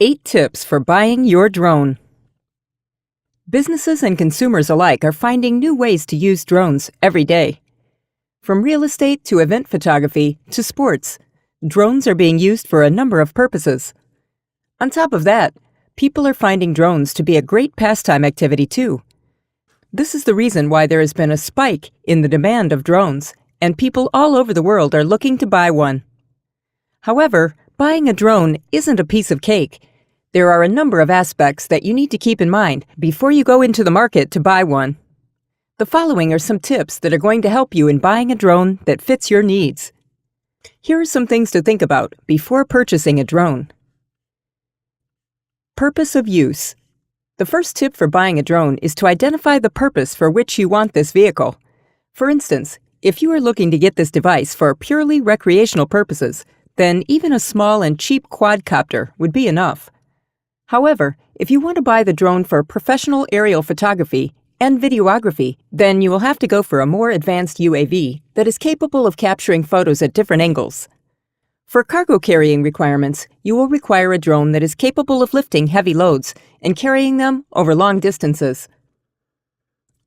8 tips for buying your drone. Businesses and consumers alike are finding new ways to use drones every day. From real estate to event photography to sports, drones are being used for a number of purposes. On top of that, people are finding drones to be a great pastime activity too. This is the reason why there has been a spike in the demand of drones, and people all over the world are looking to buy one. However, buying a drone isn't a piece of cake. There are a number of aspects that you need to keep in mind before you go into the market to buy one. The following are some tips that are going to help you in buying a drone that fits your needs. Here are some things to think about before purchasing a drone. Purpose of use. The first tip for buying a drone is to identify the purpose for which you want this vehicle. For instance, if you are looking to get this device for purely recreational purposes, then even a small and cheap quadcopter would be enough. However, if you want to buy the drone for professional aerial photography and videography, then you will have to go for a more advanced UAV that is capable of capturing photos at different angles. For cargo carrying requirements, you will require a drone that is capable of lifting heavy loads and carrying them over long distances.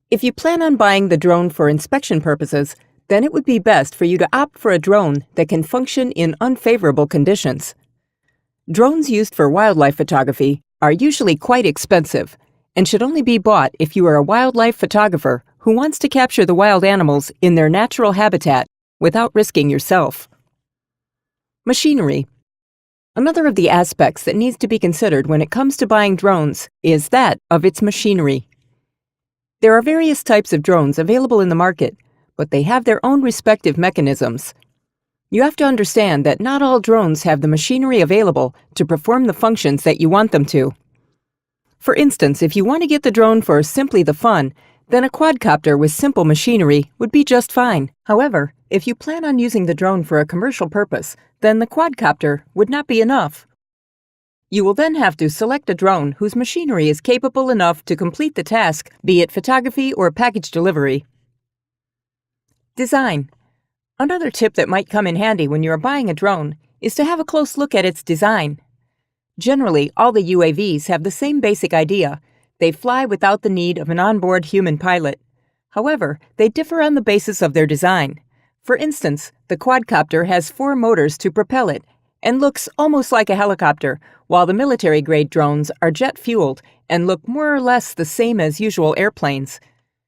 If you plan on buying the drone for inspection purposes, then it would be best for you to opt for a drone that can function in unfavorable conditions. Drones used for wildlife photography are usually quite expensive and should only be bought if you are a wildlife photographer who wants to capture the wild animals in their natural habitat without risking yourself. Machinery. Another of the aspects that needs to be considered when it comes to buying drones is that of its machinery. There are various types of drones available in the market, but they have their own respective mechanisms. You have to understand that not all drones have the machinery available to perform the functions that you want them to. For instance, if you want to get the drone for simply the fun, then a quadcopter with simple machinery would be just fine. However, if you plan on using the drone for a commercial purpose, then the quadcopter would not be enough. You will then have to select a drone whose machinery is capable enough to complete the task, be it photography or package delivery. Design. Another tip that might come in handy when you are buying a drone is to have a close look at its design. Generally, all the UAVs have the same basic idea. They fly without the need of an onboard human pilot. However, they differ on the basis of their design. For instance, the quadcopter has 4 motors to propel it and looks almost like a helicopter, while the military-grade drones are jet-fueled and look more or less the same as usual airplanes.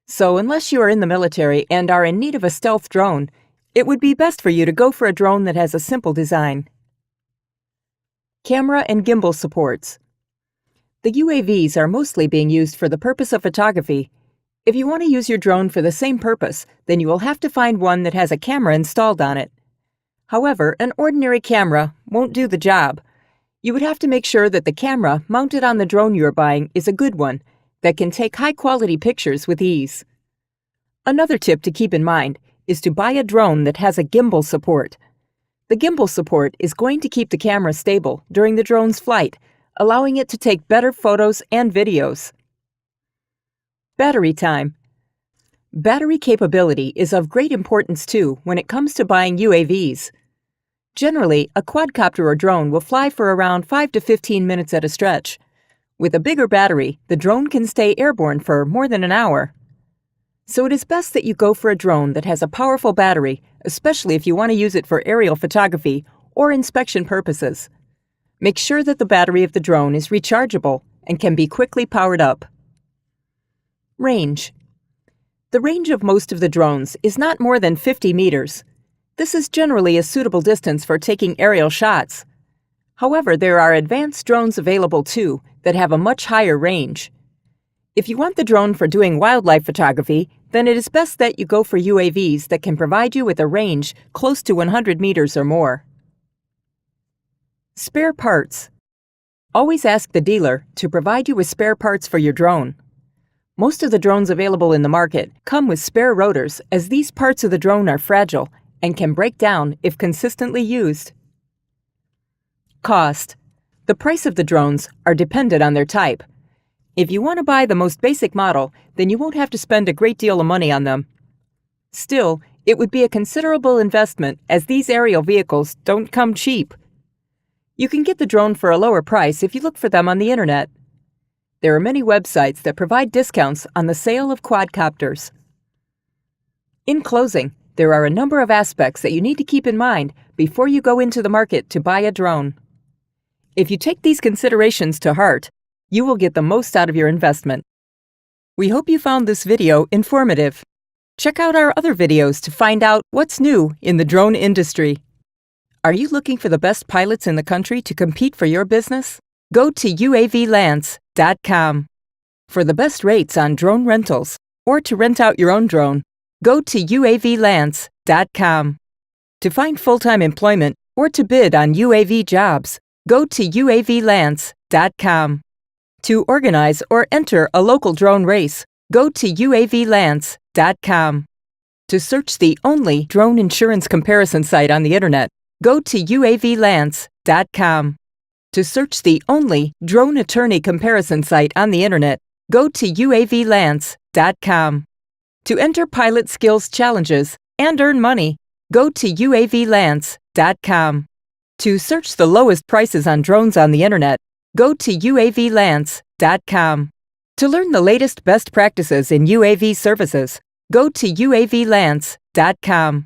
So unless you are in the military and are in need of a stealth drone, it would be best for you to go for a drone that has a simple design. Camera and gimbal supports. The UAVs are mostly being used for the purpose of photography. If you want to use your drone for the same purpose, then you will have to find one that has a camera installed on it. However, an ordinary camera won't do the job. You would have to make sure that the camera mounted on the drone you are buying is a good one that can take high-quality pictures with ease. Another tip to keep in mind is to buy a drone that has a gimbal support. The gimbal support is going to keep the camera stable during the drone's flight, allowing it to take better photos and videos. Battery time. Battery capability is of great importance too when it comes to buying UAVs. Generally, a quadcopter or drone will fly for around 5 to 15 minutes at a stretch. With a bigger battery, the drone can stay airborne for more than an hour. So it is best that you go for a drone that has a powerful battery, especially if you want to use it for aerial photography or inspection purposes. Make sure that the battery of the drone is rechargeable and can be quickly powered up. Range. The range of most of the drones is not more than 50 meters. This is generally a suitable distance for taking aerial shots. However, there are advanced drones available too that have a much higher range. If you want the drone for doing wildlife photography, then it is best that you go for UAVs that can provide you with a range close to 100 meters or more. Spare parts. Always ask the dealer to provide you with spare parts for your drone. Most of the drones available in the market come with spare rotors, as these parts of the drone are fragile and can break down if consistently used. Cost. The price of the drones are dependent on their type. If you want to buy the most basic model, then you won't have to spend a great deal of money on them. Still, it would be a considerable investment as these aerial vehicles don't come cheap. You can get the drone for a lower price if you look for them on the internet. There are many websites that provide discounts on the sale of quadcopters. In closing, there are a number of aspects that you need to keep in mind before you go into the market to buy a drone. If you take these considerations to heart, you will get the most out of your investment. We hope you found this video informative. Check out our other videos to find out what's new in the drone industry. Are you looking for the best pilots in the country to compete for your business? Go to UAVLance.com. For the best rates on drone rentals or to rent out your own drone, go to UAVLance.com. To find full-time employment or to bid on UAV jobs, go to UAVLance.com. To organize or enter a local drone race, go to UAVLance.com. To search the only drone insurance comparison site on the internet, go to UAVLance.com. To search the only drone attorney comparison site on the internet, go to UAVLance.com. To enter pilot skills challenges and earn money, go to UAVLance.com. To search the lowest prices on drones on the internet, go to UAVLance.com. To learn the latest best practices in UAV services, go to UAVLance.com.